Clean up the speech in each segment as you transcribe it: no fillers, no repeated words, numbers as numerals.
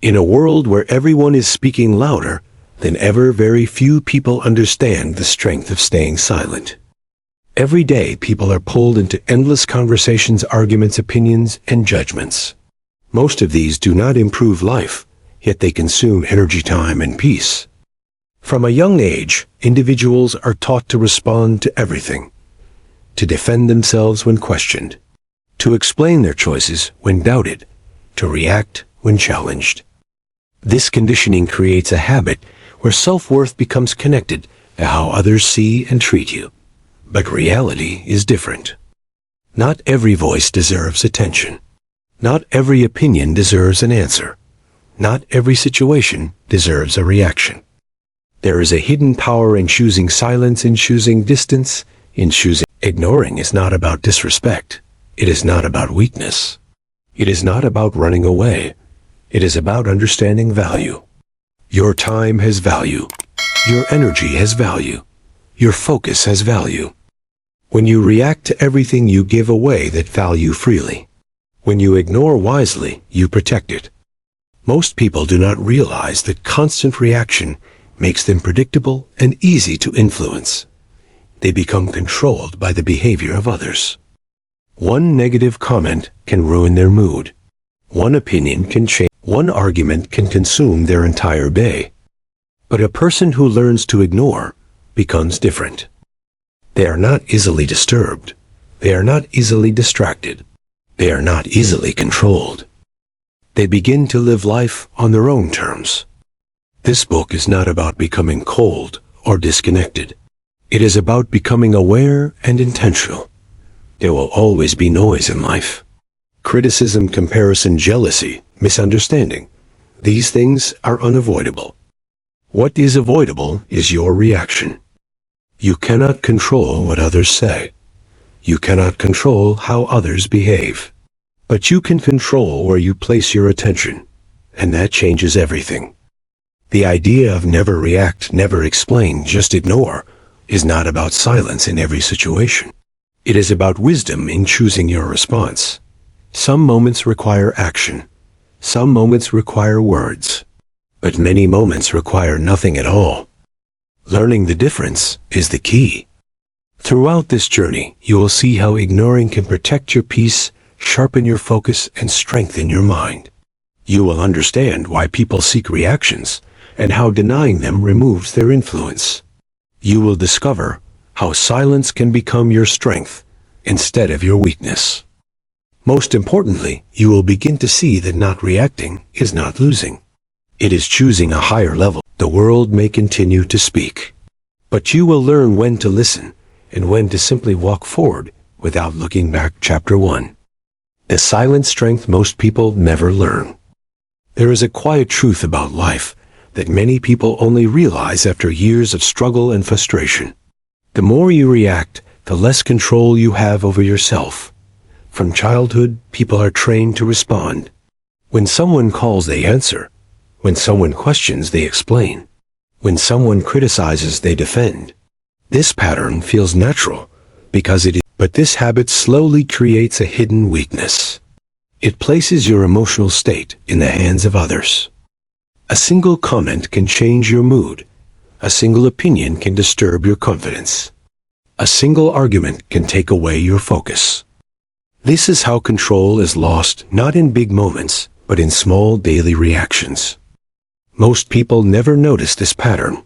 In a world where everyone is speaking louder than ever, very few people understand the strength of staying silent. Every day, people are pulled into endless conversations, arguments, opinions, and judgments. Most of these do not improve life, yet they consume energy, time, and peace. From a young age, individuals are taught to respond to everything, to defend themselves when questioned, to explain their choices when doubted, to react when challenged. This conditioning creates a habit where self-worth becomes connected to how others see and treat you. But reality is different. Not every voice deserves attention. Not every opinion deserves an answer. Not every situation deserves a reaction. There is a hidden power in choosing silence, in choosing distance, in choosing. Ignoring is not about disrespect. It is not about weakness. It is not about running away. It is about understanding value. Your time has value. Your energy has value. Your focus has value. When you react to everything, you give away that value freely. When you ignore wisely, you protect it. Most people do not realize that constant reaction makes them predictable and easy to influence. They become controlled by the behavior of others. One negative comment can ruin their mood. One opinion can change. One argument can consume their entire day. But a person who learns to ignore becomes different. They are not easily disturbed. They are not easily distracted. They are not easily controlled. They begin to live life on their own terms. This book is not about becoming cold or disconnected. It is about becoming aware and intentional. There will always be noise in life. Criticism, comparison, jealousy, misunderstanding. These things are unavoidable. What is avoidable is your reaction. You cannot control what others say. You cannot control how others behave. But you can control where you place your attention, and that changes everything. The idea of never react, never explain, just ignore is not about silence in every situation. It is about wisdom in choosing your response. Some moments require action. Some moments require words. But many moments require nothing at all. Learning the difference is the key. Throughout this journey, you will see how ignoring can protect your peace, sharpen your focus, and strengthen your mind. You will understand why people seek reactions and how denying them removes their influence. You will discover how silence can become your strength instead of your weakness. Most importantly, you will begin to see that not reacting is not losing. It is choosing a higher level. The world may continue to speak, but you will learn when to listen and when to simply walk forward without looking back. Chapter 1. The silent strength most people never learn. There is a quiet truth about life that many people only realize after years of struggle and frustration. The more you react, the less control you have over yourself. From childhood, people are trained to respond. When someone calls, they answer. When someone questions, they explain. When someone criticizes, they defend. This pattern feels natural because it is, but this habit slowly creates a hidden weakness. It places your emotional state in the hands of others. A single comment can change your mood. A single opinion can disturb your confidence. A single argument can take away your focus. This is how control is lost, not in big moments, but in small daily reactions. Most people never notice this pattern.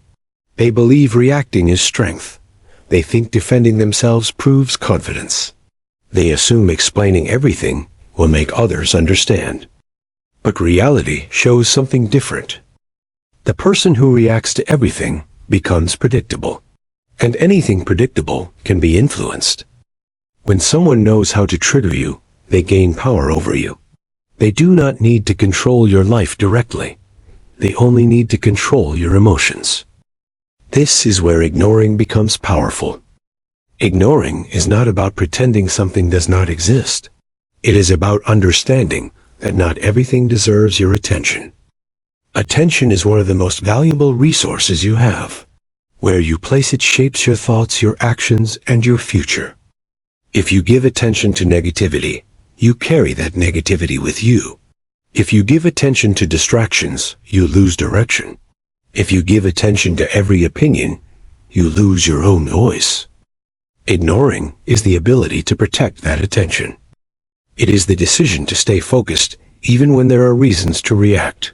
They believe reacting is strength. They think defending themselves proves confidence. They assume explaining everything will make others understand. But reality shows something different. The person who reacts to everything becomes predictable. And anything predictable can be influenced. When someone knows how to trigger you, they gain power over you. They do not need to control your life directly. They only need to control your emotions. This is where ignoring becomes powerful. Ignoring is not about pretending something does not exist. It is about understanding that not everything deserves your attention. Attention is one of the most valuable resources you have. Where you place it shapes your thoughts, your actions, and your future. If you give attention to negativity, you carry that negativity with you. If you give attention to distractions, you lose direction. If you give attention to every opinion, you lose your own voice. Ignoring is the ability to protect that attention. It is the decision to stay focused even when there are reasons to react.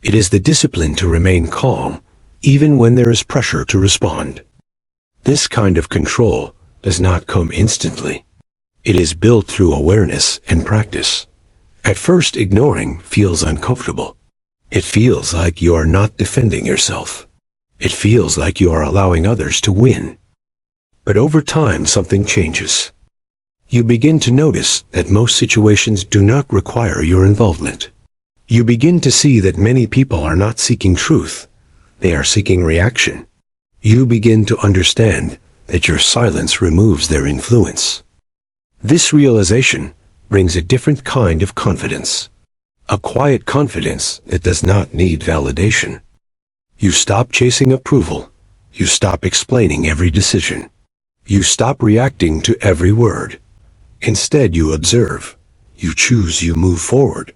It is the discipline to remain calm even when there is pressure to respond. This kind of control does not come instantly. It is built through awareness and practice. At first, ignoring feels uncomfortable. It feels like you are not defending yourself. It feels like you are allowing others to win. But over time, something changes. You begin to notice that most situations do not require your involvement. You begin to see that many people are not seeking truth. They are seeking reaction. You begin to understand that your silence removes their influence. This realization brings a different kind of confidence. A quiet confidence that does not need validation. You stop chasing approval. You stop explaining every decision. You stop reacting to every word. Instead, you observe. You choose, you move forward.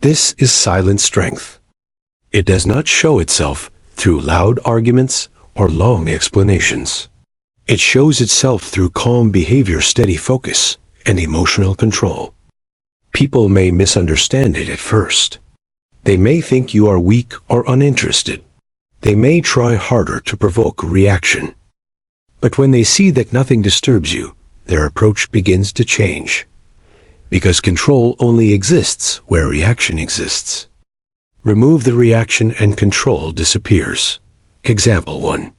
This is silent strength. It does not show itself through loud arguments or long explanations. It shows itself through calm behavior, steady focus, and emotional control. People may misunderstand it at first. They may think you are weak or uninterested. They may try harder to provoke a reaction. But when they see that nothing disturbs you, their approach begins to change. Because control only exists where reaction exists. Remove the reaction and control disappears. Example 1.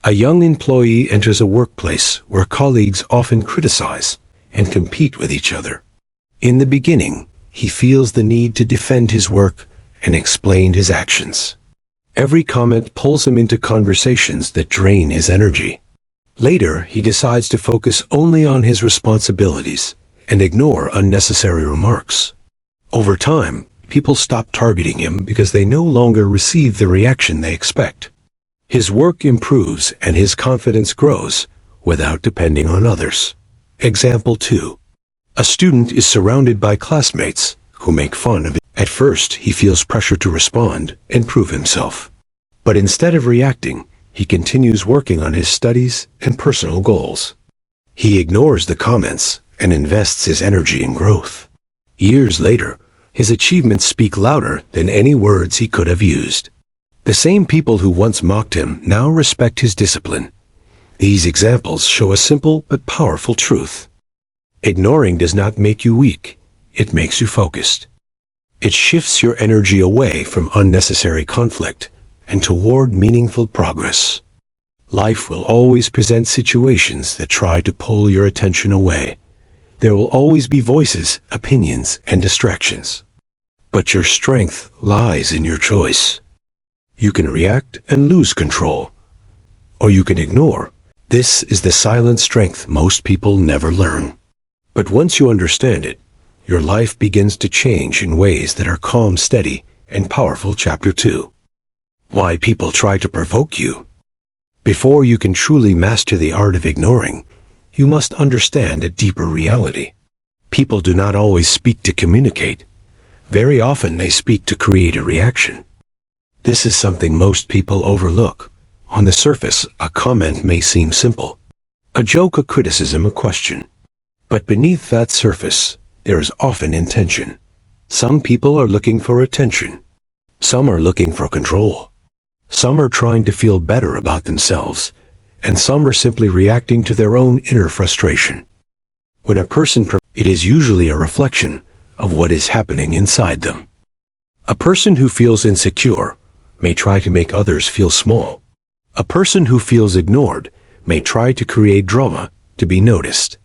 A young employee enters a workplace where colleagues often criticize and compete with each other. In the beginning, he feels the need to defend his work and explain his actions. Every comment pulls him into conversations that drain his energy. Later, he decides to focus only on his responsibilities and ignore unnecessary remarks. Over time, people stop targeting him because they no longer receive the reaction they expect. His work improves and his confidence grows without depending on others. Example 2. A student is surrounded by classmates who make fun of him. At first, he feels pressure to respond and prove himself. But instead of reacting, he continues working on his studies and personal goals. He ignores the comments and invests his energy in growth. Years later, his achievements speak louder than any words he could have used. The same people who once mocked him now respect his discipline. These examples show a simple but powerful truth. Ignoring does not make you weak. It makes you focused. It shifts your energy away from unnecessary conflict and toward meaningful progress. Life will always present situations that try to pull your attention away. There will always be voices, opinions, and distractions. But your strength lies in your choice. You can react and lose control, or you can ignore. This is the silent strength most people never learn. But once you understand it, your life begins to change in ways that are calm, steady, and powerful. Chapter 2. Why people try to provoke you. Before you can truly master the art of ignoring, you must understand a deeper reality. People do not always speak to communicate. Very often they speak to create a reaction. This is something most people overlook. On the surface, a comment may seem simple. A joke, a criticism, a question. But beneath that surface, there is often intention. Some people are looking for attention. Some are looking for control. Some are trying to feel better about themselves, and some are simply reacting to their own inner frustration. When a person it is usually a reflection of what is happening inside them. A person who feels insecure may try to make others feel small. A person who feels ignored may try to create drama to be noticed.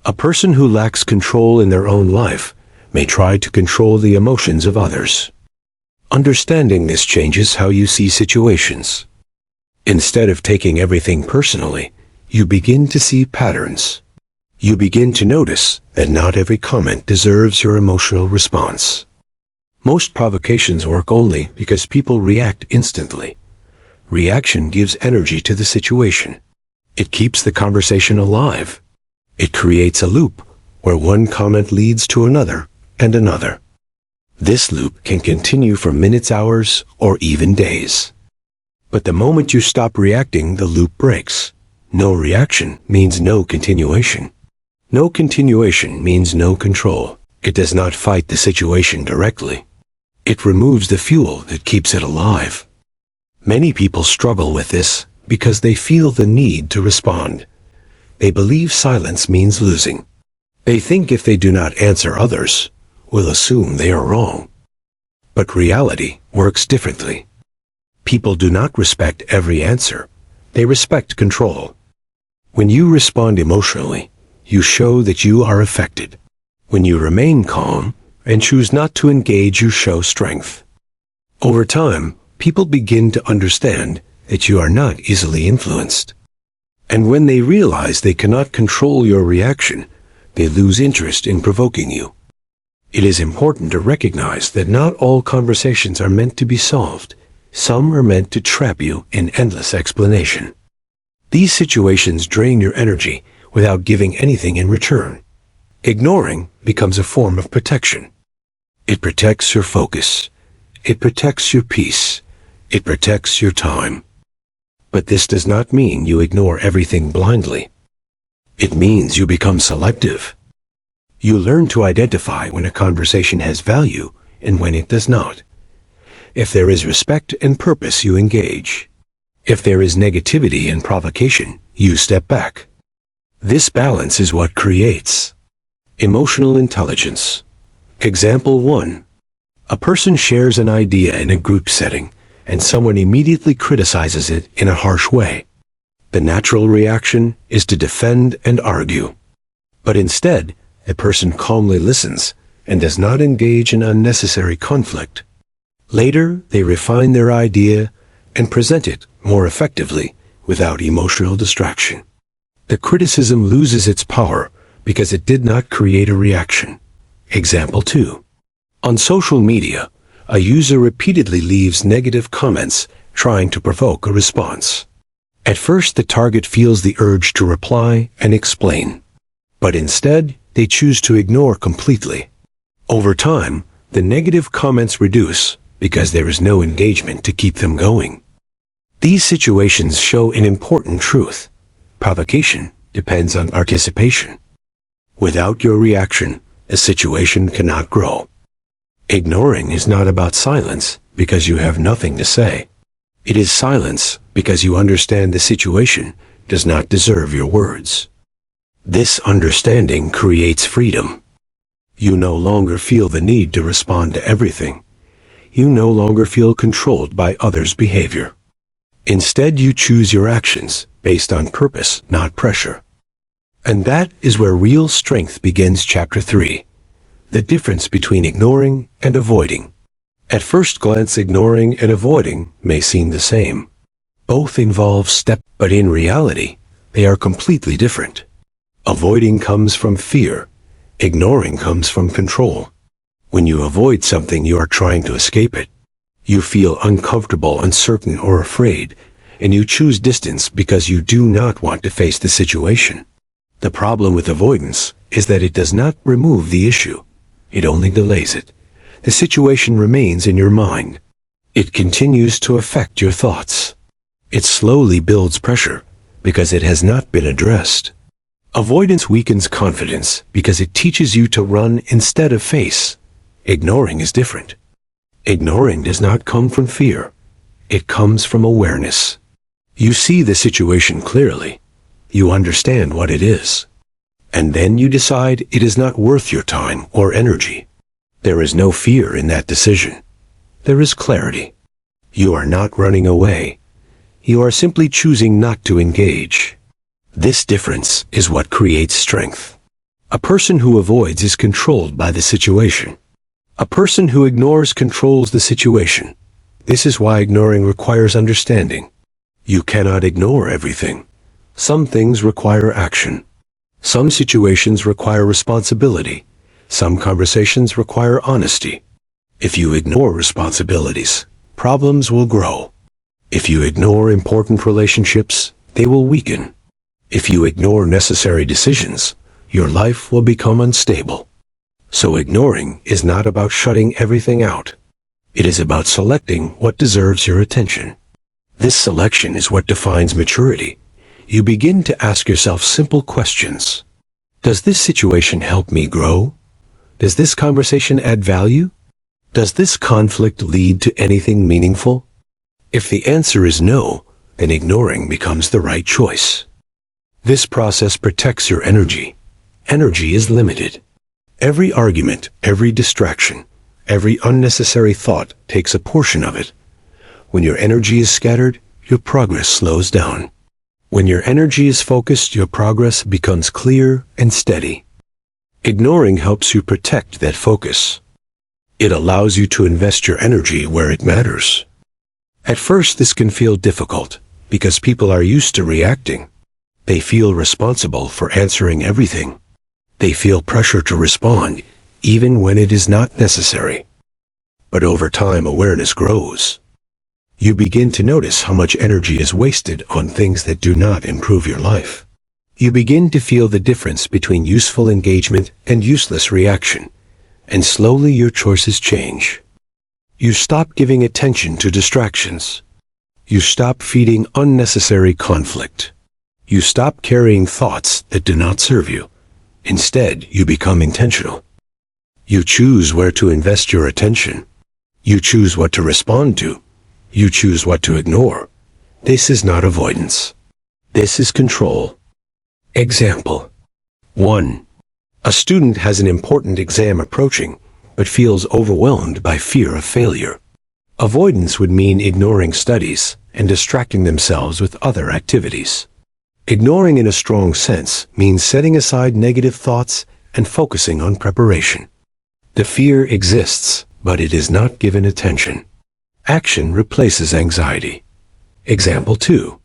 A person who lacks control in their own life may try to control the emotions of others. Understanding this changes how you see situations. Instead of taking everything personally, you begin to see patterns. You begin to notice that not every comment deserves your emotional response. Most provocations work only because people react instantly. Reaction gives energy to the situation. It keeps the conversation alive. It creates a loop where one comment leads to another and another. This loop can continue for minutes, hours, or even days. But the moment you stop reacting, the loop breaks. No reaction means no continuation. No continuation means no control. It does not fight the situation directly. It removes the fuel that keeps it alive. Many people struggle with this because they feel the need to respond. They believe silence means losing. They think if they do not answer, others will assume they are wrong. But reality works differently. People do not respect every answer. They respect control. When you respond emotionally, you show that you are affected. When you remain calm and choose not to engage, you show strength. Over time, people begin to understand that you are not easily influenced. And when they realize they cannot control your reaction, they lose interest in provoking you. It is important to recognize that not all conversations are meant to be solved. Some are meant to trap you in endless explanation. These situations drain your energy without giving anything in return. Ignoring becomes a form of protection. It protects your focus. It protects your peace. It protects your time. But this does not mean you ignore everything blindly. It means you become selective. You learn to identify when a conversation has value and when it does not. If there is respect and purpose, you engage. If there is negativity and provocation, you step back. This balance is what creates emotional intelligence. Example 1. A person shares an idea in a group setting, and someone immediately criticizes it in a harsh way. The natural reaction is to defend and argue. But instead, a person calmly listens and does not engage in unnecessary conflict. Later, they refine their idea and present it more effectively without emotional distraction. The criticism loses its power because it did not create a reaction. Example 2. On social media, a user repeatedly leaves negative comments trying to provoke a response. At first, the target feels the urge to reply and explain. But instead, they choose to ignore completely. Over time, the negative comments reduce because there is no engagement to keep them going. These situations show an important truth. Provocation depends on participation. Without your reaction, a situation cannot grow. Ignoring is not about silence because you have nothing to say. It is silence because you understand the situation does not deserve your words. This understanding creates freedom. You no longer feel the need to respond to everything. You no longer feel controlled by others' behavior. Instead, you choose your actions based on purpose, not pressure. And that is where real strength begins. Chapter 3. The difference between ignoring and avoiding. At first glance, ignoring and avoiding may seem the same. Both involve steps, but in reality, they are completely different. Avoiding comes from fear. Ignoring comes from control. When you avoid something, you are trying to escape it. You feel uncomfortable, uncertain, or afraid, and you choose distance because you do not want to face the situation. The problem with avoidance is that it does not remove the issue. It only delays it. The situation remains in your mind. It continues to affect your thoughts. It slowly builds pressure because it has not been addressed. Avoidance weakens confidence because it teaches you to run instead of face. Ignoring is different. Ignoring does not come from fear. It comes from awareness. You see the situation clearly. You understand what it is. And then you decide it is not worth your time or energy. There is no fear in that decision. There is clarity. You are not running away. You are simply choosing not to engage. This difference is what creates strength. A person who avoids is controlled by the situation. A person who ignores controls the situation. This is why ignoring requires understanding. You cannot ignore everything. Some things require action. Some situations require responsibility. Some conversations require honesty. If you ignore responsibilities, problems will grow. If you ignore important relationships, they will weaken. If you ignore necessary decisions, your life will become unstable. So ignoring is not about shutting everything out. It is about selecting what deserves your attention. This selection is what defines maturity. You begin to ask yourself simple questions. Does this situation help me grow? Does this conversation add value? Does this conflict lead to anything meaningful? If the answer is no, then ignoring becomes the right choice. This process protects your energy. Energy is limited. Every argument, every distraction, every unnecessary thought takes a portion of it. When your energy is scattered, your progress slows down. When your energy is focused, your progress becomes clear and steady. Ignoring helps you protect that focus. It allows you to invest your energy where it matters. At first, this can feel difficult because people are used to reacting. They feel responsible for answering everything. They feel pressure to respond, even when it is not necessary. But over time, awareness grows. You begin to notice how much energy is wasted on things that do not improve your life. You begin to feel the difference between useful engagement and useless reaction, and slowly your choices change. You stop giving attention to distractions. You stop feeding unnecessary conflict. You stop carrying thoughts that do not serve you. Instead, you become intentional. You choose where to invest your attention. You choose what to respond to. You choose what to ignore. This is not avoidance. This is control. Example 1. A student has an important exam approaching, but feels overwhelmed by fear of failure. Avoidance would mean ignoring studies and distracting themselves with other activities. Ignoring in a strong sense means setting aside negative thoughts and focusing on preparation. The fear exists, but it is not given attention. Action replaces anxiety. Example 2.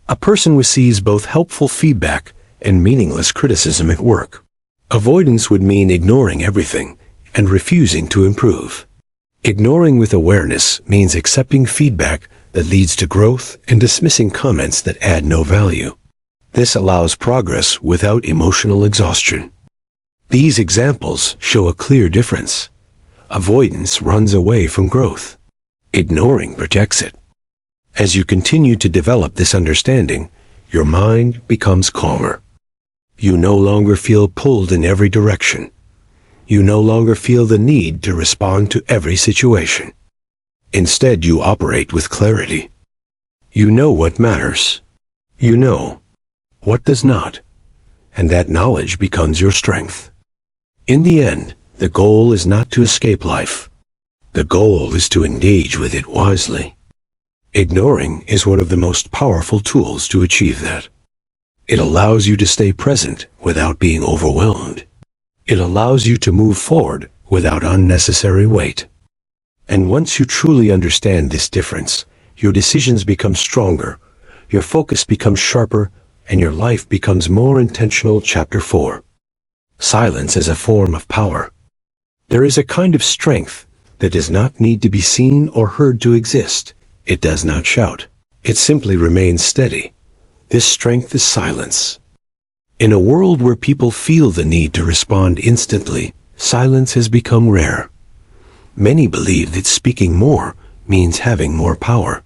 A person receives both helpful feedback and meaningless criticism at work. Avoidance would mean ignoring everything and refusing to improve. Ignoring with awareness means accepting feedback that leads to growth and dismissing comments that add no value. This allows progress without emotional exhaustion. These examples show a clear difference. Avoidance runs away from growth. Ignoring protects it. As you continue to develop this understanding, your mind becomes calmer. You no longer feel pulled in every direction. You no longer feel the need to respond to every situation. Instead, you operate with clarity. You know what matters. You know what does not. And that knowledge becomes your strength. In the end, the goal is not to escape life. The goal is to engage with it wisely. Ignoring is one of the most powerful tools to achieve that. It allows you to stay present without being overwhelmed. It allows you to move forward without unnecessary weight. And once you truly understand this difference, your decisions become stronger, your focus becomes sharper, and your life becomes more intentional. Chapter 4. Silence as a form of power. There is a kind of strength that does not need to be seen or heard to exist. It does not shout. It simply remains steady. This strength is silence. In a world where people feel the need to respond instantly, silence has become rare. Many believe that speaking more means having more power.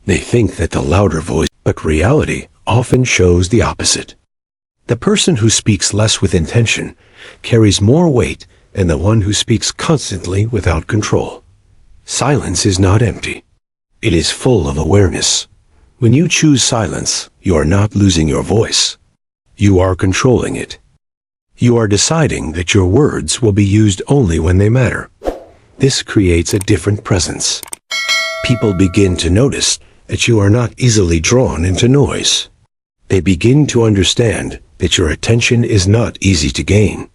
They think that the louder voice, but reality often shows the opposite. The person who speaks less with intention carries more weight than the one who speaks constantly without control. Silence is not empty. It is full of awareness. When you choose silence, you are not losing your voice. You are controlling it. You are deciding that your words will be used only when they matter. This creates a different presence. People begin to notice that you are not easily drawn into noise. They begin to understand that your attention is not easy to gain.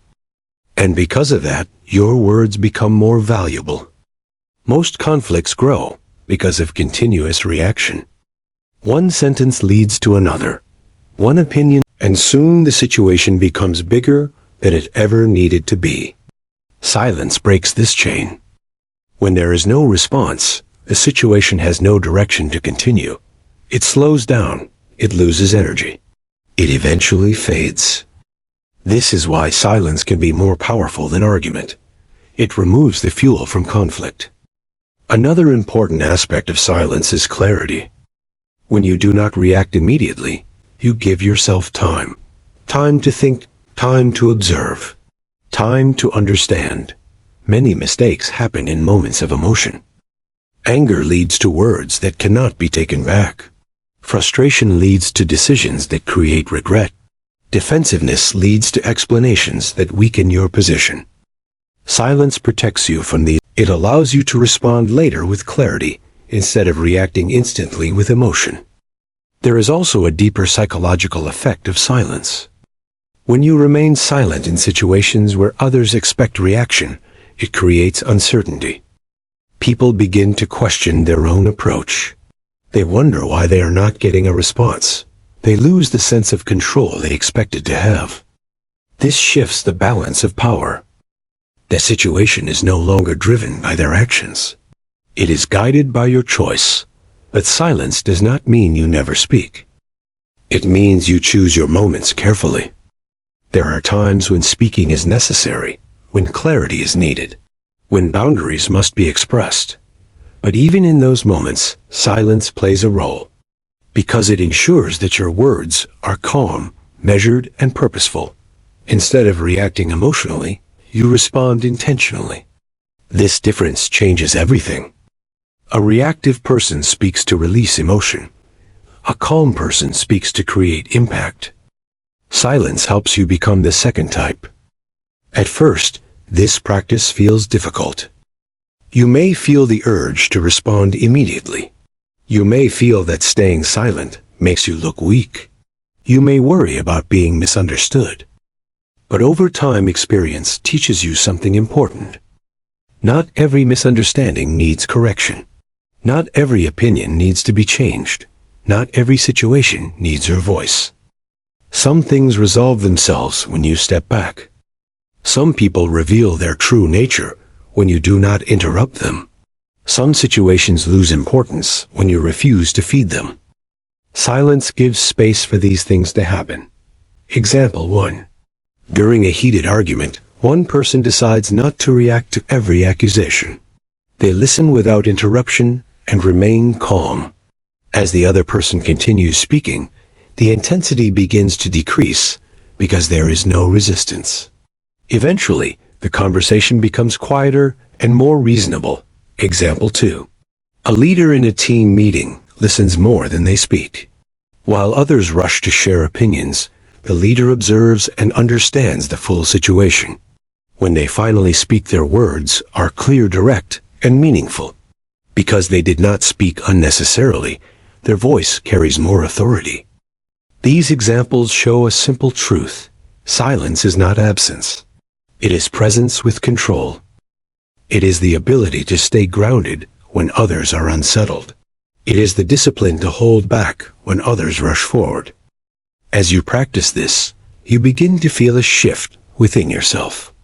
And because of that, your words become more valuable. Most conflicts grow because of continuous reaction. One sentence leads to another, one opinion, and soon the situation becomes bigger than it ever needed to be. Silence breaks this chain. When there is no response, the situation has no direction to continue. It slows down. It loses energy. It eventually fades. This is why silence can be more powerful than argument. It removes the fuel from conflict. Another important aspect of silence is clarity. When you do not react immediately, you give yourself time. Time to think, time to observe, time to understand. Many mistakes happen in moments of emotion. Anger leads to words that cannot be taken back. Frustration leads to decisions that create regret. Defensiveness leads to explanations that weaken your position. Silence protects you from these. It allows you to respond later with clarity instead of reacting instantly with emotion. There is also a deeper psychological effect of silence. When you remain silent in situations where others expect reaction, it creates uncertainty. People begin to question their own approach. They wonder why they are not getting a response. They lose the sense of control they expected to have. This shifts the balance of power. The situation is no longer driven by their actions. It is guided by your choice. But silence does not mean you never speak. It means you choose your moments carefully. There are times when speaking is necessary, when clarity is needed, when boundaries must be expressed. But even in those moments, silence plays a role, because it ensures that your words are calm, measured, and purposeful. Instead of reacting emotionally, you respond intentionally. This difference changes everything. A reactive person speaks to release emotion. A calm person speaks to create impact. Silence helps you become the second type. At first, this practice feels difficult. You may feel the urge to respond immediately. You may feel that staying silent makes you look weak. You may worry about being misunderstood. But over time, experience teaches you something important. Not every misunderstanding needs correction. Not every opinion needs to be changed. Not every situation needs your voice. Some things resolve themselves when you step back. Some people reveal their true nature when you do not interrupt them. Some situations lose importance when you refuse to feed them. Silence gives space for these things to happen. Example 1. During a heated argument, one person decides not to react to every accusation. They listen without interruption and remain calm. As the other person continues speaking, the intensity begins to decrease because there is no resistance. Eventually, the conversation becomes quieter and more reasonable. Example 2. A leader in a team meeting listens more than they speak. While others rush to share opinions, the leader observes and understands the full situation. When they finally speak, their words are clear, direct, and meaningful. Because they did not speak unnecessarily, their voice carries more authority. These examples show a simple truth. Silence is not absence. It is presence with control. It is the ability to stay grounded when others are unsettled. It is the discipline to hold back when others rush forward. As you practice this, you begin to feel a shift within yourself.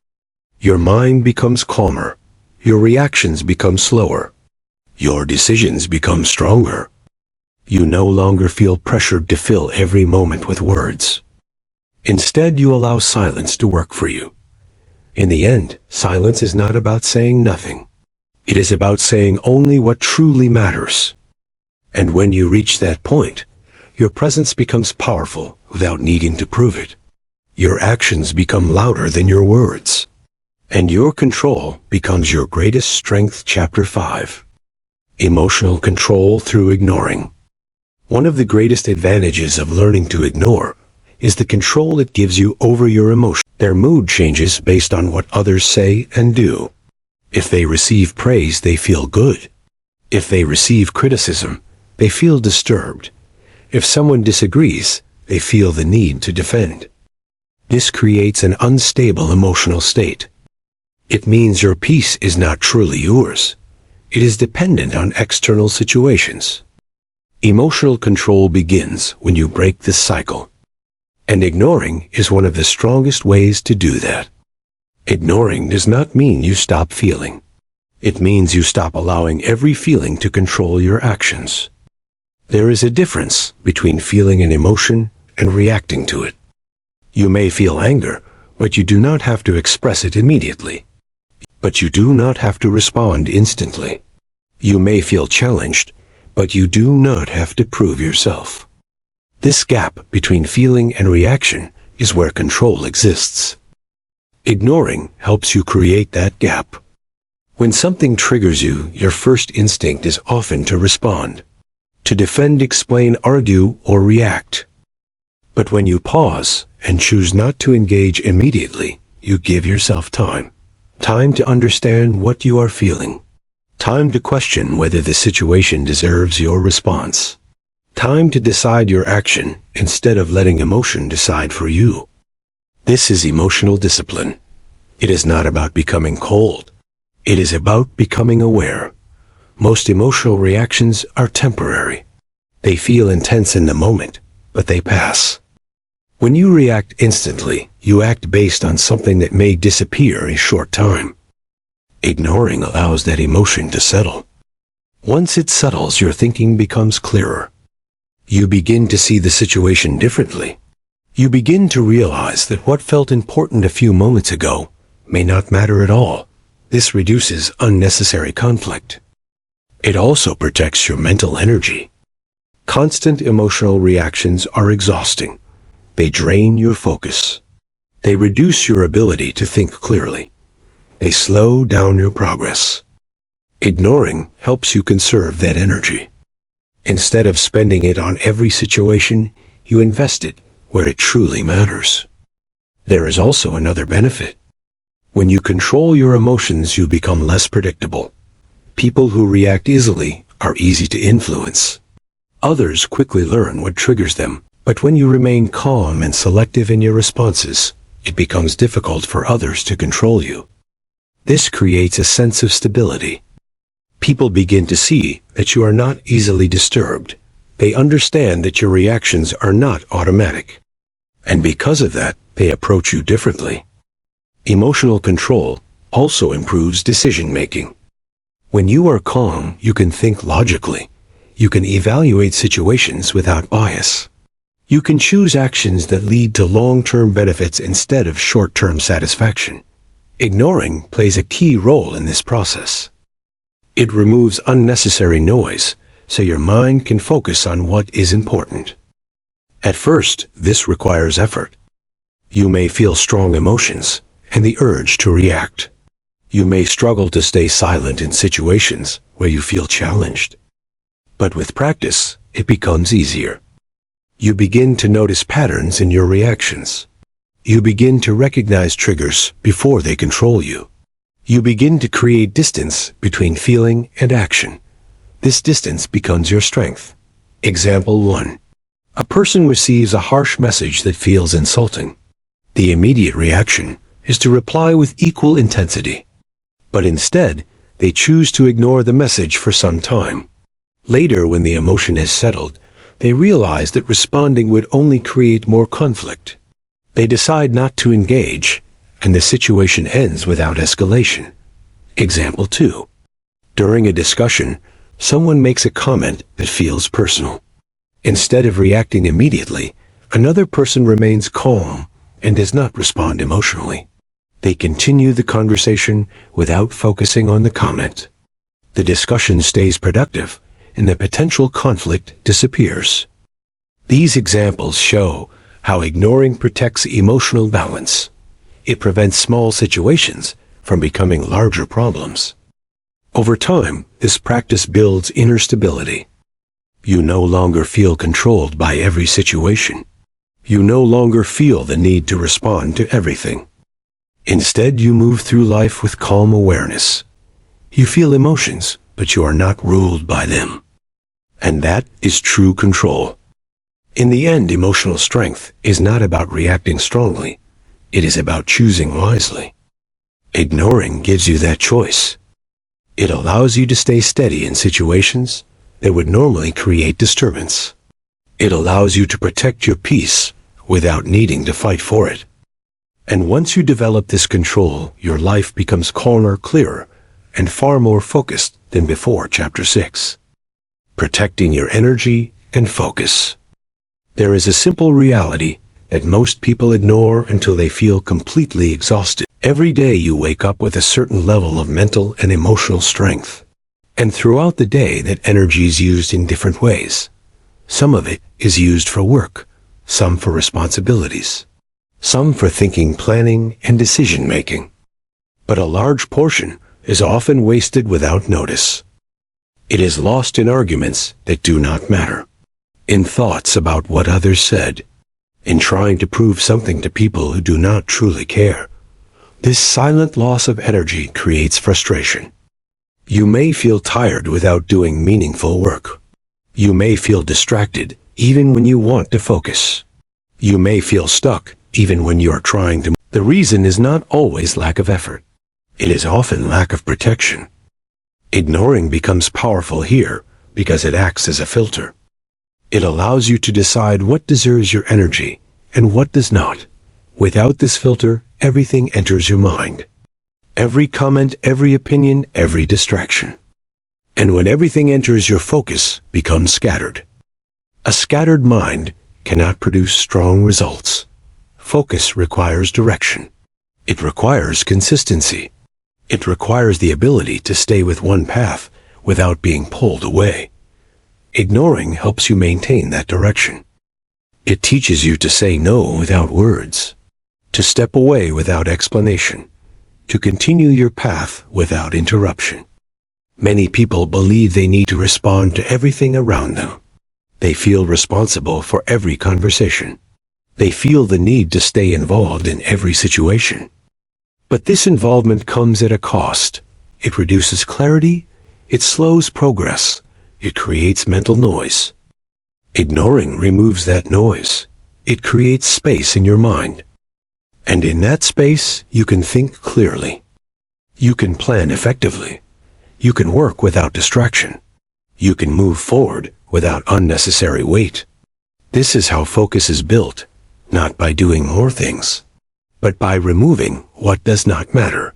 Your mind becomes calmer. Your reactions become slower. Your decisions become stronger. You no longer feel pressured to fill every moment with words. Instead, you allow silence to work for you. In the end, silence is not about saying nothing. It is about saying only what truly matters. And when you reach that point, your presence becomes powerful without needing to prove it. Your actions become louder than your words. And your control becomes your greatest strength. Chapter 5. Emotional control through ignoring. One of the greatest advantages of learning to ignore is the control it gives you over your emotions. Their mood changes based on what others say and do. If they receive praise, they feel good. If they receive criticism, they feel disturbed. If someone disagrees, they feel the need to defend. This creates an unstable emotional state. It means your peace is not truly yours. It is dependent on external situations. Emotional control begins when you break this cycle. And ignoring is one of the strongest ways to do that. Ignoring does not mean you stop feeling. It means you stop allowing every feeling to control your actions. There is a difference between feeling an emotion and reacting to it. You may feel anger, but you do not have to express it immediately. But you do not have to respond instantly. You may feel challenged, but you do not have to prove yourself. This gap between feeling and reaction is where control exists. Ignoring helps you create that gap. When something triggers you, your first instinct is often to respond, to defend, explain, argue, or react. But when you pause and choose not to engage immediately, you give yourself time. Time to understand what you are feeling. Time to question whether the situation deserves your response. Time to decide your action instead of letting emotion decide for you. This is emotional discipline. It is not about becoming cold. It is about becoming aware. Most emotional reactions are temporary. They feel intense in the moment, but they pass. When you react instantly, you act based on something that may disappear in a short time. Ignoring allows that emotion to settle. Once it settles, your thinking becomes clearer. You begin to see the situation differently. You begin to realize that what felt important a few moments ago may not matter at all. This reduces unnecessary conflict. It also protects your mental energy. Constant emotional reactions are exhausting. They drain your focus. They reduce your ability to think clearly. They slow down your progress. Ignoring helps you conserve that energy. Instead of spending it on every situation, you invest it where it truly matters. There is also another benefit. When you control your emotions, you become less predictable. People who react easily are easy to influence. Others quickly learn what triggers them, but when you remain calm and selective in your responses, it becomes difficult for others to control you. This creates a sense of stability. People begin to see that you are not easily disturbed. They understand that your reactions are not automatic. And because of that, they approach you differently. Emotional control also improves decision-making. When you are calm, you can think logically. You can evaluate situations without bias. You can choose actions that lead to long-term benefits instead of short-term satisfaction. Ignoring plays a key role in this process. It removes unnecessary noise, so your mind can focus on what is important. At first, this requires effort. You may feel strong emotions and the urge to react. You may struggle to stay silent in situations where you feel challenged. But with practice, it becomes easier. You begin to notice patterns in your reactions. You begin to recognize triggers before they control you. You begin to create distance between feeling and action. This distance becomes your strength. Example 1. A person receives a harsh message that feels insulting. The immediate reaction is to reply with equal intensity. But instead, they choose to ignore the message for some time. Later, when the emotion has settled, they realize that responding would only create more conflict. They decide not to engage, and the situation ends without escalation. Example 2. During a discussion, someone makes a comment that feels personal. Instead of reacting immediately, another person remains calm and does not respond emotionally. They continue the conversation without focusing on the comment. The discussion stays productive, and the potential conflict disappears. These examples show how ignoring protects emotional balance. It prevents small situations from becoming larger problems. Over time, this practice builds inner stability. You no longer feel controlled by every situation. You no longer feel the need to respond to everything. Instead, you move through life with calm awareness. You feel emotions, but you are not ruled by them. And that is true control. In the end, emotional strength is not about reacting strongly. It is about choosing wisely. Ignoring gives you that choice. It allows you to stay steady in situations that would normally create disturbance. It allows you to protect your peace without needing to fight for it. And once you develop this control, your life becomes calmer, clearer, and far more focused than before. Chapter 6. Protecting your energy and focus. There is a simple reality that most people ignore until they feel completely exhausted. Every day you wake up with a certain level of mental and emotional strength. And throughout the day that energy is used in different ways. Some of it is used for work, some for responsibilities, some for thinking, planning, and decision-making. But a large portion is often wasted without notice. It is lost in arguments that do not matter, in thoughts about what others said, in trying to prove something to people who do not truly care. This silent loss of energy creates frustration. You may feel tired without doing meaningful work. You may feel distracted even when you want to focus. You may feel stuck even when you are trying to. The reason is not always lack of effort. It is often lack of protection. Ignoring becomes powerful here because it acts as a filter. It allows you to decide what deserves your energy and what does not. Without this filter, everything enters your mind. Every comment, every opinion, every distraction. And when everything enters your focus, becomes scattered. A scattered mind cannot produce strong results. Focus requires direction. It requires consistency. It requires the ability to stay with one path without being pulled away. Ignoring helps you maintain that direction. It teaches you to say no without words, to step away without explanation, to continue your path without interruption. Many people believe they need to respond to everything around them. They feel responsible for every conversation. They feel the need to stay involved in every situation. But this involvement comes at a cost. It reduces clarity, it slows progress, it creates mental noise. Ignoring removes that noise. It creates space in your mind. And in that space, you can think clearly. You can plan effectively. You can work without distraction. You can move forward without unnecessary weight. This is how focus is built, not by doing more things, but by removing what does not matter.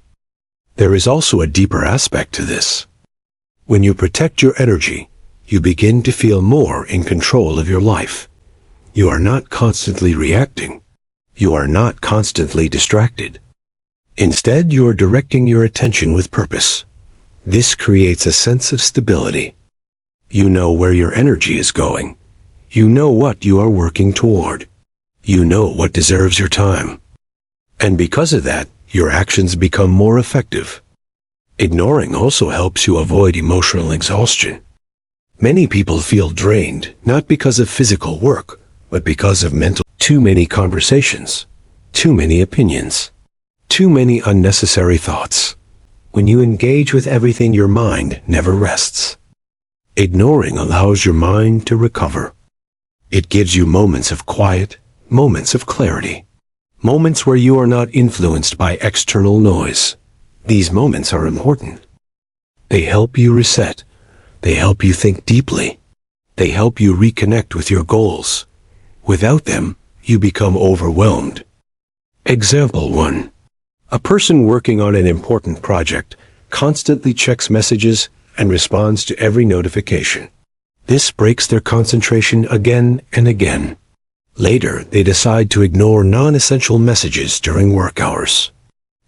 There is also a deeper aspect to this. When you protect your energy, you begin to feel more in control of your life. You are not constantly reacting. You are not constantly distracted. Instead, you are directing your attention with purpose. This creates a sense of stability. You know where your energy is going. You know what you are working toward. You know what deserves your time. And because of that, your actions become more effective. Ignoring also helps you avoid emotional exhaustion. Many people feel drained, not because of physical work, but because of mental. Too many conversations, too many opinions, too many unnecessary thoughts. When you engage with everything, your mind never rests. Ignoring allows your mind to recover. It gives you moments of quiet, moments of clarity, moments where you are not influenced by external noise. These moments are important. They help you reset. They help you think deeply. They help you reconnect with your goals. Without them, you become overwhelmed. Example 1. A person working on an important project constantly checks messages and responds to every notification. This breaks their concentration again and again. Later, they decide to ignore non-essential messages during work hours.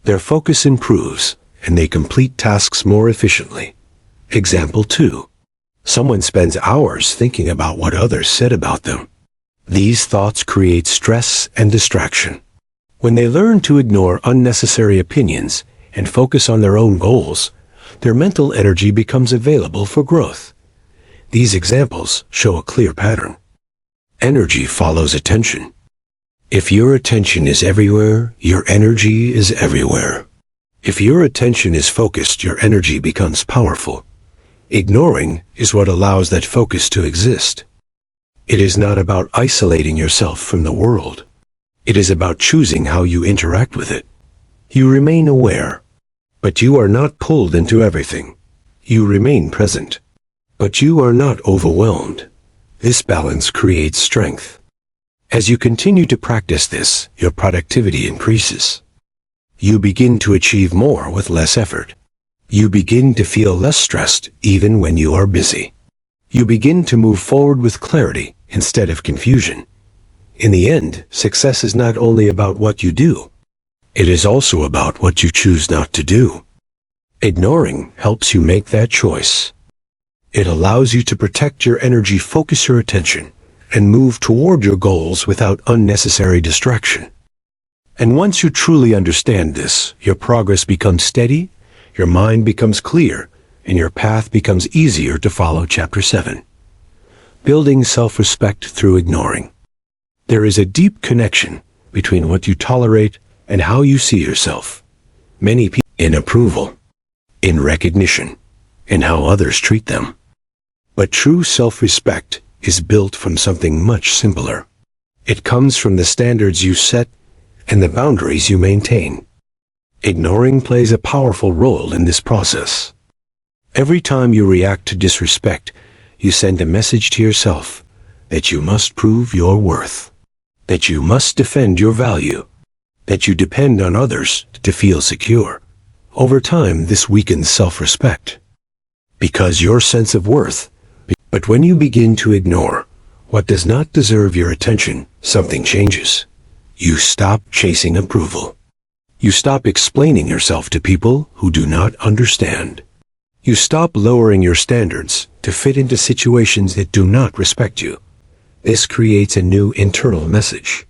Their focus improves, and they complete tasks more efficiently. Example 2. Someone spends hours thinking about what others said about them. These thoughts create stress and distraction. When they learn to ignore unnecessary opinions and focus on their own goals, their mental energy becomes available for growth. These examples show a clear pattern. Energy follows attention. If your attention is everywhere, your energy is everywhere. If your attention is focused, your energy becomes powerful. Ignoring is what allows that focus to exist. It is not about isolating yourself from the world. It is about choosing how you interact with it. You remain aware, but you are not pulled into everything. You remain present, but you are not overwhelmed. This balance creates strength. As you continue to practice this, your productivity increases. You begin to achieve more with less effort. You begin to feel less stressed even when you are busy. You begin to move forward with clarity instead of confusion. In the end, success is not only about what you do, it is also about what you choose not to do. Ignoring helps you make that choice. It allows you to protect your energy, focus your attention, and move toward your goals without unnecessary distraction. And once you truly understand this, your progress becomes steady, your mind becomes clear, and your path becomes easier to follow. Chapter 7. Building self-respect through ignoring. There is a deep connection between what you tolerate and how you see yourself. Many people in approval, in recognition, in how others treat them. But true self-respect is built from something much simpler. It comes from the standards you set and the boundaries you maintain. Ignoring plays a powerful role in this process. Every time you react to disrespect, you send a message to yourself that you must prove your worth, that you must defend your value, that you depend on others to feel secure. Over time, this weakens self-respect, because your sense of worth. But when you begin to ignore what does not deserve your attention, something changes. You stop chasing approval. You stop explaining yourself to people who do not understand. You stop lowering your standards to fit into situations that do not respect you. This creates a new internal message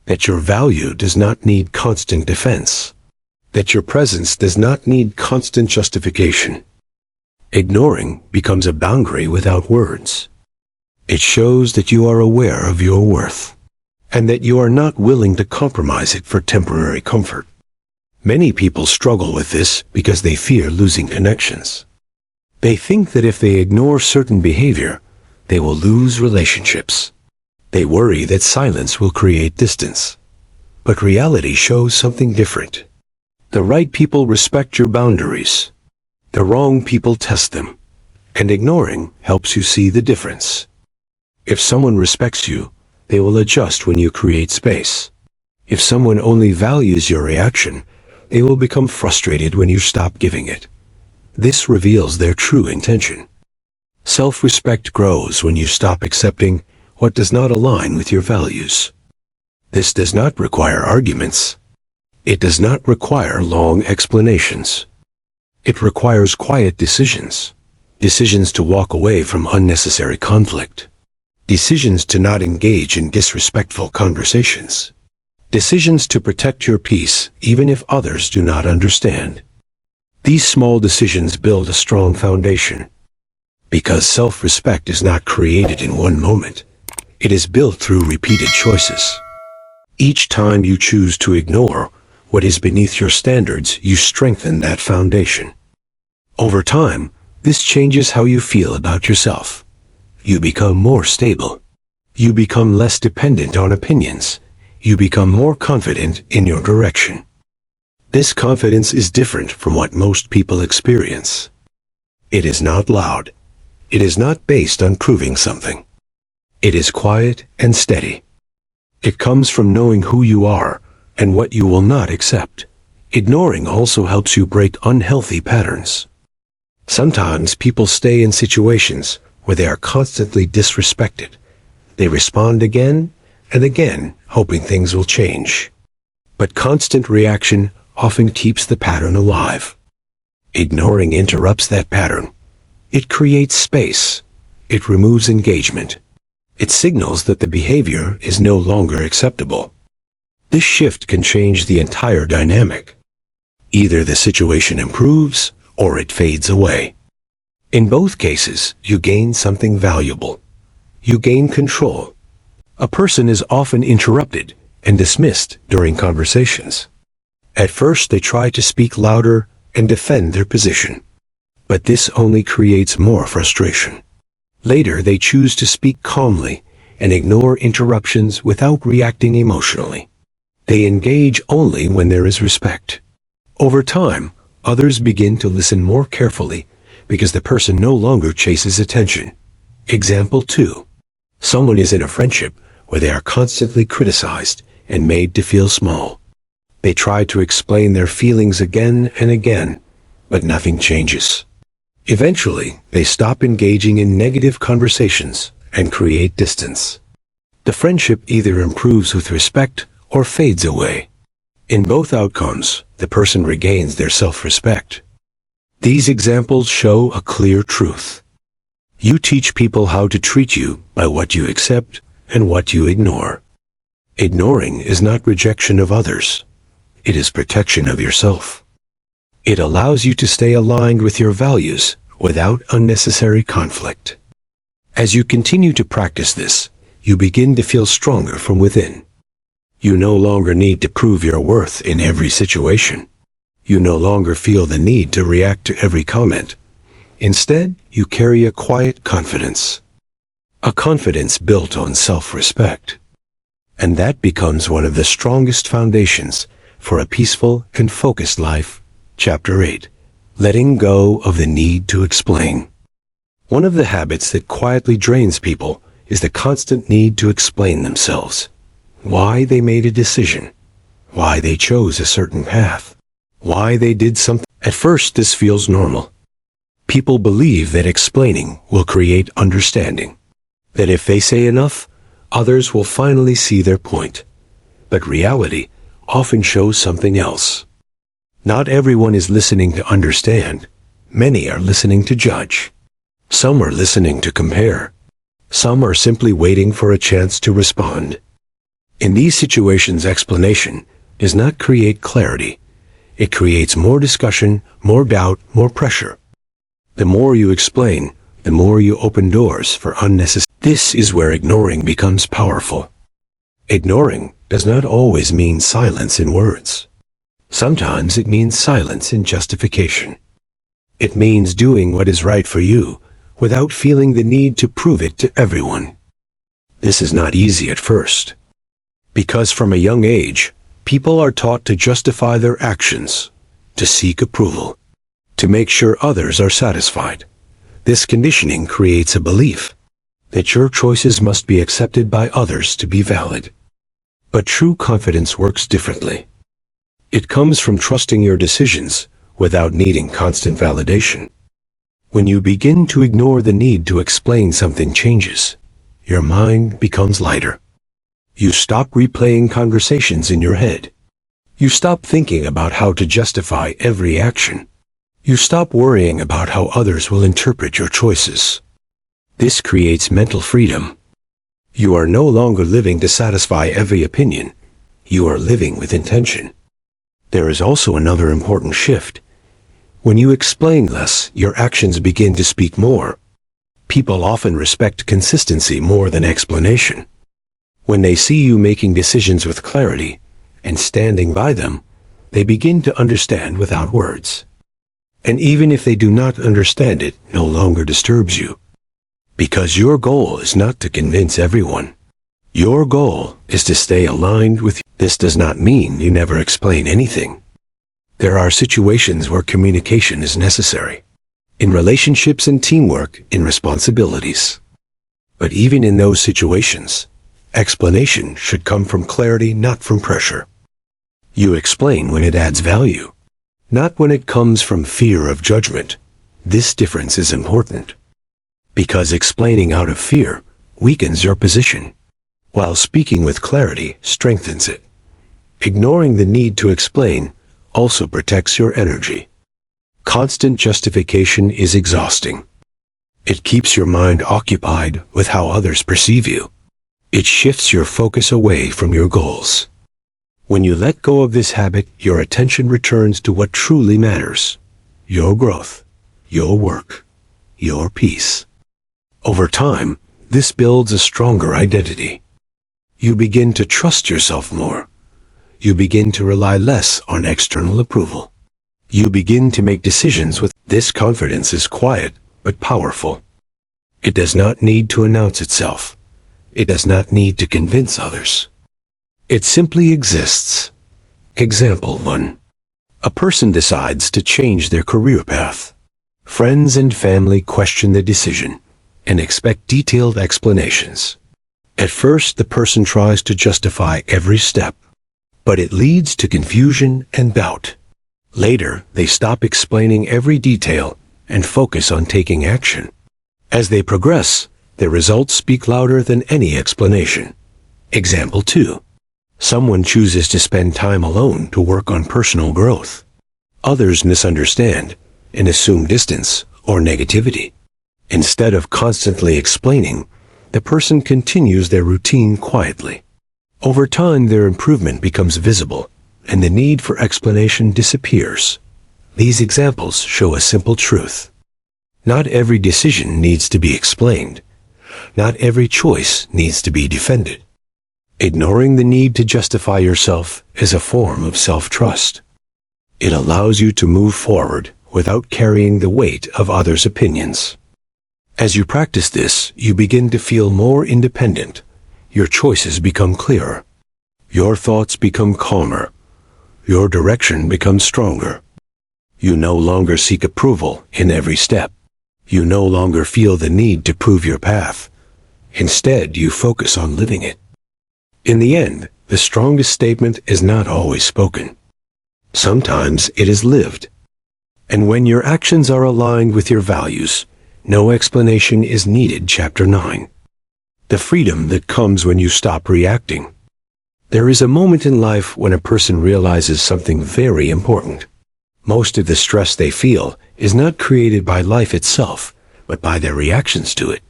that your value does not need constant defense, that your presence does not need constant justification. Ignoring becomes a boundary without words. It shows that you are aware of your worth, and that you are not willing to compromise it for temporary comfort. Many people struggle with this because they fear losing connections. They think that if they ignore certain behavior, they will lose relationships. They worry that silence will create distance. But reality shows something different. The right people respect your boundaries. The wrong people test them. And ignoring helps you see the difference. If someone respects you, they will adjust when you create space. If someone only values your reaction, they will become frustrated when you stop giving it. This reveals their true intention. Self-respect grows when you stop accepting what does not align with your values. This does not require arguments. It does not require long explanations. It requires quiet decisions. Decisions to walk away from unnecessary conflict. Decisions to not engage in disrespectful conversations. Decisions to protect your peace even if others do not understand. These small decisions build a strong foundation. Because self-respect is not created in one moment. It is built through repeated choices. Each time you choose to ignore what is beneath your standards, you strengthen that foundation. Over time, this changes how you feel about yourself. You become more stable. You become less dependent on opinions. You become more confident in your direction. This confidence is different from what most people experience. It is not loud. It is not based on proving something. It is quiet and steady. It comes from knowing who you are and what you will not accept. Ignoring also helps you break unhealthy patterns. Sometimes people stay in situations where they are constantly disrespected. They respond again and again, hoping things will change. But constant reaction often keeps the pattern alive. Ignoring interrupts that pattern. It creates space. It removes engagement. It signals that the behavior is no longer acceptable. This shift can change the entire dynamic. Either the situation improves or it fades away. In both cases, you gain something valuable. You gain control. A person is often interrupted and dismissed during conversations. At first, they try to speak louder and defend their position. But this only creates more frustration. Later, they choose to speak calmly and ignore interruptions without reacting emotionally. They engage only when there is respect. Over time, others begin to listen more carefully because the person no longer chases attention. Example 2. Someone is in a friendship where they are constantly criticized and made to feel small. They try to explain their feelings again and again, but nothing changes. Eventually, they stop engaging in negative conversations and create distance. The friendship either improves with respect or fades away. In both outcomes, the person regains their self-respect. These examples show a clear truth. You teach people how to treat you by what you accept and what you ignore. Ignoring is not rejection of others. It is protection of yourself. It allows you to stay aligned with your values without unnecessary conflict. As you continue to practice this, you begin to feel stronger from within. You no longer need to prove your worth in every situation. You no longer feel the need to react to every comment. Instead, you carry a quiet confidence. A confidence built on self-respect. And that becomes one of the strongest foundations for a peaceful and focused life. Chapter 8. Letting go of the need to explain. One of the habits that quietly drains people is the constant need to explain themselves. Why they made a decision. Why they chose a certain path. Why they did something. At first, this feels normal. People believe that explaining will create understanding. That if they say enough, others will finally see their point. But reality often shows something else. Not everyone is listening to understand. Many are listening to judge. Some are listening to compare. Some are simply waiting for a chance to respond. In these situations, explanation does not create clarity. It creates more discussion, more doubt, more pressure. The more you explain, the more you open doors for unnecessary. This is where ignoring becomes powerful. Ignoring does not always mean silence in words. Sometimes it means silence in justification. It means doing what is right for you without feeling the need to prove it to everyone. This is not easy at first. Because from a young age, people are taught to justify their actions, to seek approval, to make sure others are satisfied. This conditioning creates a belief that your choices must be accepted by others to be valid. But true confidence works differently. It comes from trusting your decisions without needing constant validation. When you begin to ignore the need to explain, something changes. Your mind becomes lighter. You stop replaying conversations in your head. You stop thinking about how to justify every action. You stop worrying about how others will interpret your choices. This creates mental freedom. You are no longer living to satisfy every opinion. You are living with intention. There is also another important shift. When you explain less, your actions begin to speak more. People often respect consistency more than explanation. When they see you making decisions with clarity and standing by them, they begin to understand without words. And even if they do not understand, it no longer disturbs you. Because your goal is not to convince everyone. Your goal is to stay aligned with you. This does not mean you never explain anything. There are situations where communication is necessary. In relationships and teamwork, in responsibilities. But even in those situations, explanation should come from clarity, not from pressure. You explain when it adds value, not when it comes from fear of judgment. This difference is important. Because explaining out of fear weakens your position, while speaking with clarity strengthens it. Ignoring the need to explain also protects your energy. Constant justification is exhausting. It keeps your mind occupied with how others perceive you. It shifts your focus away from your goals. When you let go of this habit, your attention returns to what truly matters: your growth, your work, your peace. Over time, this builds a stronger identity. You begin to trust yourself more. You begin to rely less on external approval. You begin to make decisions with this. Confidence is quiet but powerful. It does not need to announce itself. It does not need to convince others. It simply exists. Example 1. A person decides to change their career path. Friends and family question the decision and expect detailed explanations. At first, the person tries to justify every step, but it leads to confusion and doubt. Later, they stop explaining every detail and focus on taking action. As they progress, their results speak louder than any explanation. Example 2. Someone chooses to spend time alone to work on personal growth. Others misunderstand and assume distance or negativity. Instead of constantly explaining, the person continues their routine quietly. Over time, their improvement becomes visible, and the need for explanation disappears. These examples show a simple truth. Not every decision needs to be explained. Not every choice needs to be defended. Ignoring the need to justify yourself is a form of self-trust. It allows you to move forward without carrying the weight of others' opinions. As you practice this, you begin to feel more independent. Your choices become clearer. Your thoughts become calmer. Your direction becomes stronger. You no longer seek approval in every step. You no longer feel the need to prove your path. Instead, you focus on living it. In the end, the strongest statement is not always spoken. Sometimes it is lived. And when your actions are aligned with your values, no explanation is needed. Chapter 9. The freedom that comes when you stop reacting. There is a moment in life when a person realizes something very important. Most of the stress they feel is not created by life itself, but by their reactions to it.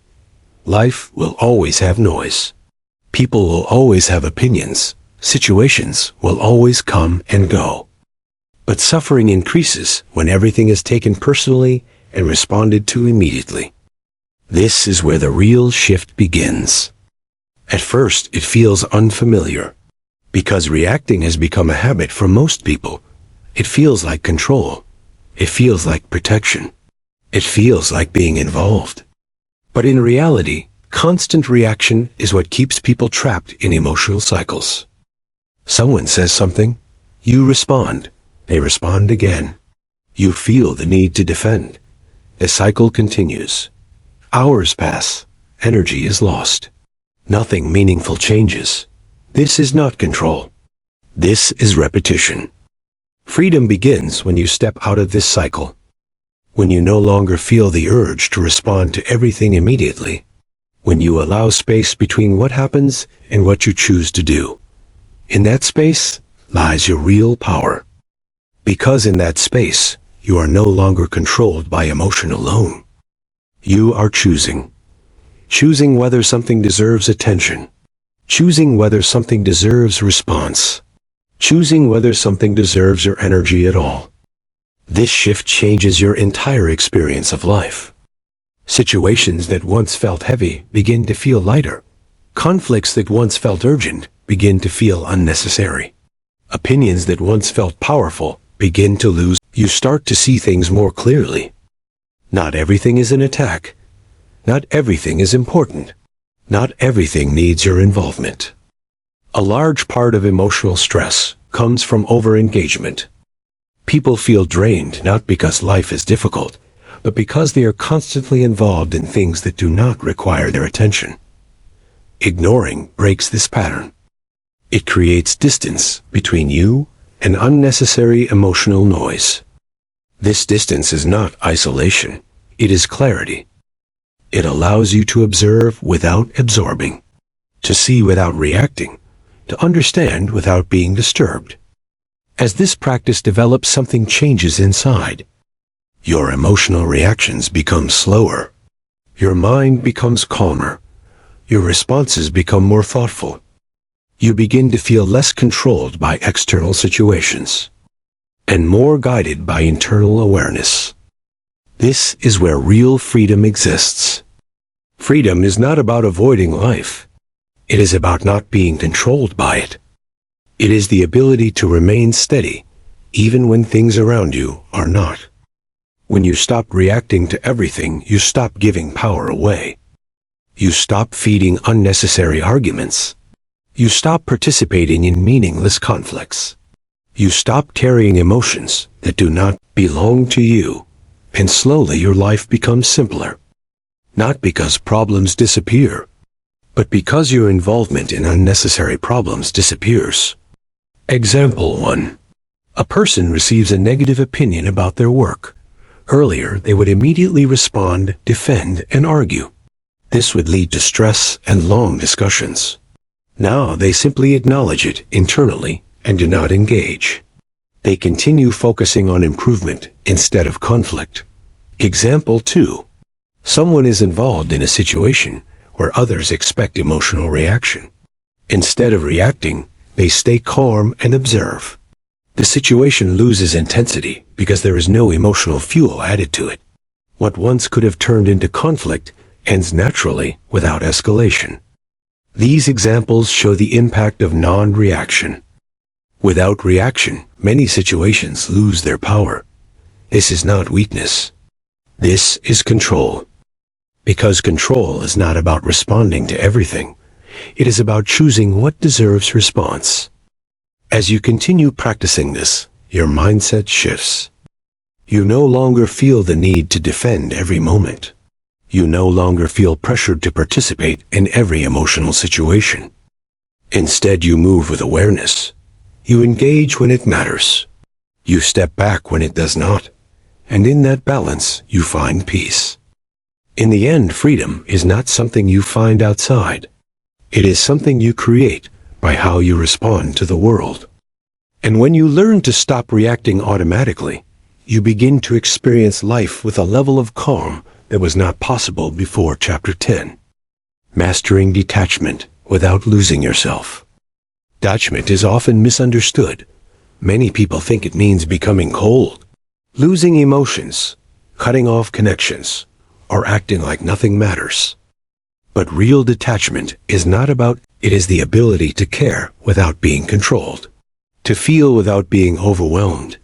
Life will always have noise. People will always have opinions. Situations will always come and go. But suffering increases when everything is taken personally and responded to immediately. This is where the real shift begins. At first, it feels unfamiliar. Because reacting has become a habit for most people, it feels like control. It feels like protection. It feels like being involved. But in reality, constant reaction is what keeps people trapped in emotional cycles. Someone says something, you respond. They respond again. You feel the need to defend. The cycle continues. Hours pass. Energy is lost. Nothing meaningful changes. This is not control. This is repetition. Freedom begins when you step out of this cycle. When you no longer feel the urge to respond to everything immediately. When you allow space between what happens and what you choose to do. In that space lies your real power. Because in that space, you are no longer controlled by emotion alone. You are choosing. Choosing whether something deserves attention. Choosing whether something deserves response. Choosing whether something deserves your energy at all. This shift changes your entire experience of life. Situations that once felt heavy begin to feel lighter. Conflicts that once felt urgent begin to feel unnecessary. Opinions that once felt powerful begin to lose. You start to see things more clearly. Not everything is an attack. Not everything is important. Not everything needs your involvement. A large part of emotional stress comes from over-engagement. People feel drained not because life is difficult, but because they are constantly involved in things that do not require their attention. Ignoring breaks this pattern. It creates distance between you and unnecessary emotional noise. This distance is not isolation, it is clarity. It allows you to observe without absorbing, to see without reacting, to understand without being disturbed. As this practice develops, something changes inside. Your emotional reactions become slower. Your mind becomes calmer. Your responses become more thoughtful. You begin to feel less controlled by external situations and more guided by internal awareness. This is where real freedom exists. Freedom is not about avoiding life. It is about not being controlled by it. It is the ability to remain steady, even when things around you are not. When you stop reacting to everything, you stop giving power away. You stop feeding unnecessary arguments. You stop participating in meaningless conflicts. You stop carrying emotions that do not belong to you, and slowly your life becomes simpler. Not because problems disappear, but because your involvement in unnecessary problems disappears. Example 1. A person receives a negative opinion about their work. Earlier, they would immediately respond, defend, and argue. This would lead to stress and long discussions. Now they simply acknowledge it internally and do not engage. They continue focusing on improvement instead of conflict. Example 2. Someone is involved in a situation where others expect emotional reaction. Instead of reacting, they stay calm and observe. The situation loses intensity because there is no emotional fuel added to it. What once could have turned into conflict ends naturally without escalation. These examples show the impact of non-reaction. Without reaction, many situations lose their power. This is not weakness. This is control. Because control is not about responding to everything. It is about choosing what deserves response. As you continue practicing this, your mindset shifts. You no longer feel the need to defend every moment. You no longer feel pressured to participate in every emotional situation. Instead, you move with awareness. You engage when it matters. You step back when it does not. And in that balance, you find peace. In the end, freedom is not something you find outside. It is something you create by how you respond to the world. And when you learn to stop reacting automatically, you begin to experience life with a level of calm that was not possible before Chapter 10. Mastering detachment without losing yourself. Detachment is often misunderstood. Many people think it means becoming cold, losing emotions, cutting off connections, or acting like nothing matters. But real detachment is not about it is the ability to care without being controlled, to feel without being overwhelmed,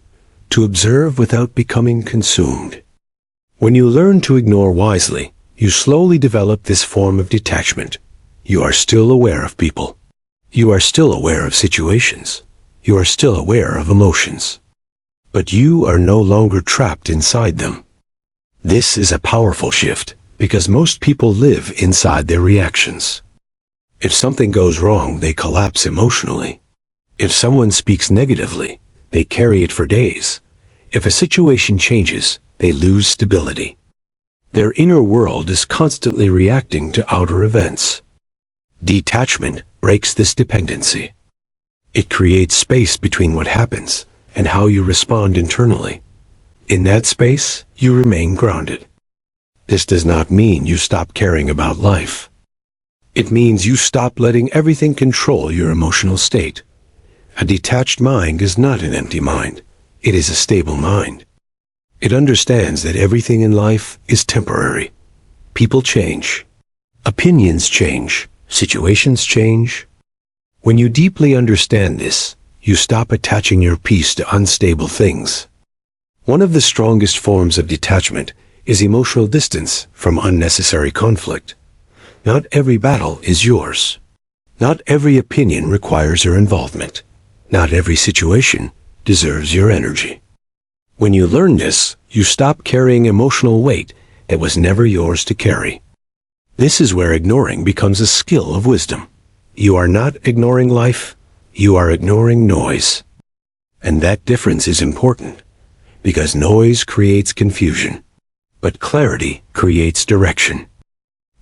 to observe without becoming consumed. When you learn to ignore wisely, you slowly develop this form of detachment. You are still aware of people. You are still aware of situations. You are still aware of emotions. But you are no longer trapped inside them. This is a powerful shift because most people live inside their reactions. If something goes wrong, they collapse emotionally. If someone speaks negatively, they carry it for days. If a situation changes, they lose stability. Their inner world is constantly reacting to outer events. Detachment breaks this dependency. It creates space between what happens and how you respond internally. In that space, you remain grounded. This does not mean you stop caring about life. It means you stop letting everything control your emotional state. A detached mind is not an empty mind. It is a stable mind. It understands that everything in life is temporary. People change. Opinions change. Situations change. When you deeply understand this, you stop attaching your peace to unstable things. One of the strongest forms of detachment is emotional distance from unnecessary conflict. Not every battle is yours. Not every opinion requires your involvement. Not every situation deserves your energy. When you learn this, you stop carrying emotional weight that was never yours to carry. This is where ignoring becomes a skill of wisdom. You are not ignoring life, you are ignoring noise. And that difference is important, because noise creates confusion, but clarity creates direction.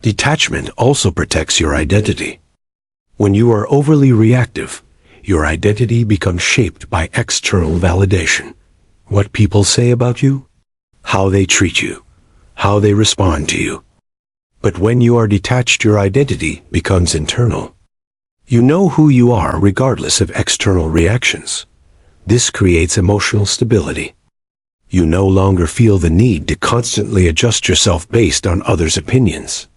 Detachment also protects your identity. When you are overly reactive, your identity becomes shaped by external validation. What people say about you, how they treat you, how they respond to you. But when you are detached, your identity becomes internal. You know who you are regardless of external reactions. This creates emotional stability. You no longer feel the need to constantly adjust yourself based on others' opinions.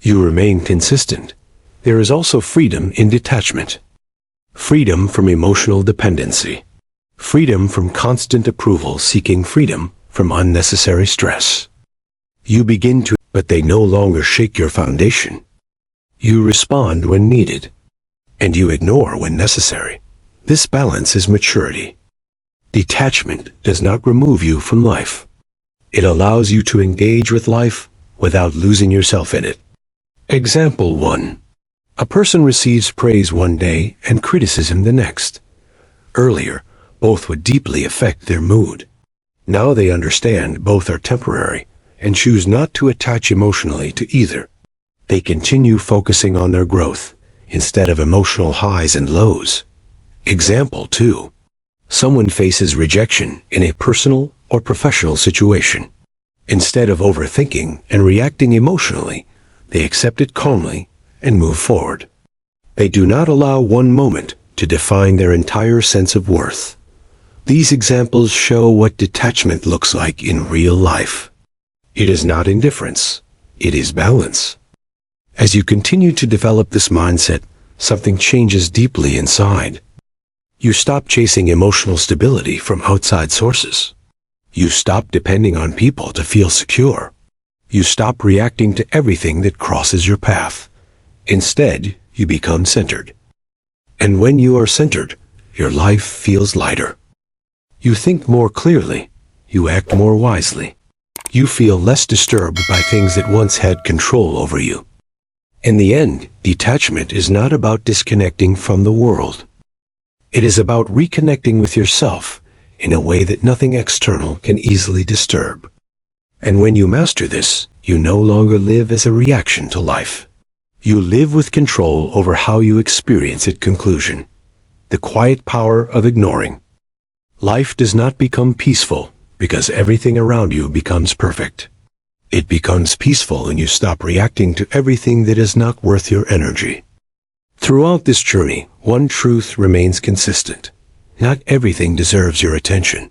You remain consistent. There is also freedom in detachment. Freedom from emotional dependency. Freedom from constant approval, seeking freedom from unnecessary stress. You begin to, but they no longer shake your foundation. You respond when needed, and you ignore when necessary. This balance is maturity. Detachment does not remove you from life. It allows you to engage with life without losing yourself in it. Example 1. A person receives praise one day and criticism the next. Earlier, both would deeply affect their mood. Now they understand both are temporary and choose not to attach emotionally to either. They continue focusing on their growth, instead of emotional highs and lows. Example 2. Someone faces rejection in a personal or professional situation. Instead of overthinking and reacting emotionally, they accept it calmly and move forward. They do not allow one moment to define their entire sense of worth. These examples show what detachment looks like in real life. It is not indifference, it is balance. As you continue to develop this mindset, something changes deeply inside. You stop chasing emotional stability from outside sources. You stop depending on people to feel secure. You stop reacting to everything that crosses your path. Instead, you become centered. And when you are centered, your life feels lighter. You think more clearly. You act more wisely. You feel less disturbed by things that once had control over you. In the end, detachment is not about disconnecting from the world. It is about reconnecting with yourself in a way that nothing external can easily disturb. And when you master this, you no longer live as a reaction to life. You live with control over how you experience its conclusion. The quiet power of ignoring. Life does not become peaceful because everything around you becomes perfect. It becomes peaceful when you stop reacting to everything that is not worth your energy. Throughout this journey, one truth remains consistent. Not everything deserves your attention.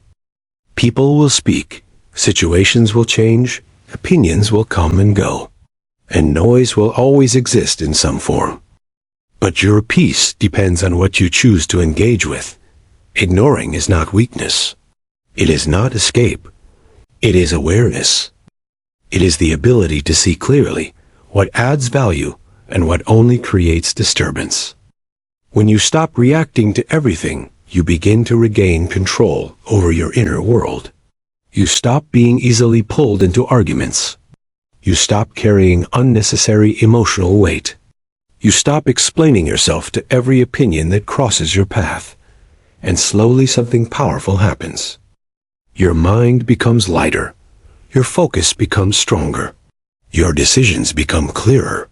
People will speak, situations will change, opinions will come and go, and noise will always exist in some form. But your peace depends on what you choose to engage with. Ignoring is not weakness. It is not escape. It is awareness. It is the ability to see clearly what adds value and what only creates disturbance. When you stop reacting to everything, you begin to regain control over your inner world. You stop being easily pulled into arguments. You stop carrying unnecessary emotional weight. You stop explaining yourself to every opinion that crosses your path. And slowly something powerful happens. Your mind becomes lighter. Your focus becomes stronger. Your decisions become clearer.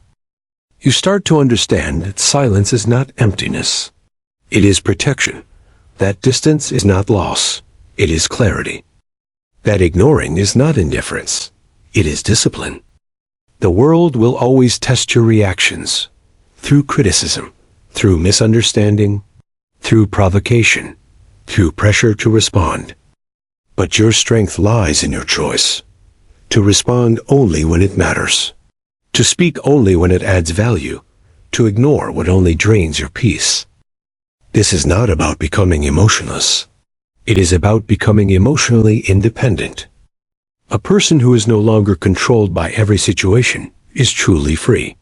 You start to understand that silence is not emptiness. It is protection. That distance is not loss. It is clarity. That ignoring is not indifference. It is discipline. The world will always test your reactions. Through criticism, through misunderstanding, through provocation, through pressure to respond. But your strength lies in your choice. To respond only when it matters. To speak only when it adds value. To ignore what only drains your peace. This is not about becoming emotionless. It is about becoming emotionally independent. A person who is no longer controlled by every situation is truly free.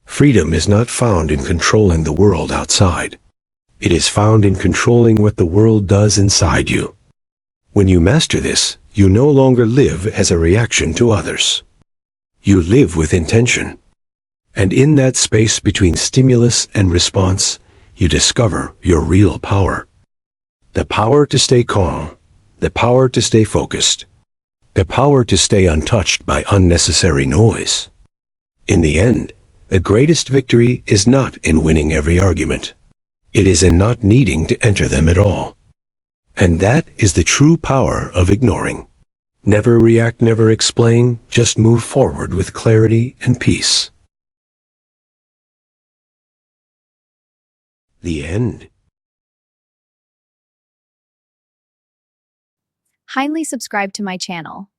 Freedom is not found in controlling the world outside. It is found in controlling what the world does inside you. When you master this, you no longer live as a reaction to others. You live with intention. And in that space between stimulus and response, you discover your real power. The power to stay calm. The power to stay focused. The power to stay untouched by unnecessary noise. In the end, the greatest victory is not in winning every argument. It is in not needing to enter them at all. And that is the true power of ignoring. Never react, never explain, just move forward with clarity and peace. The end. Kindly subscribe to my channel.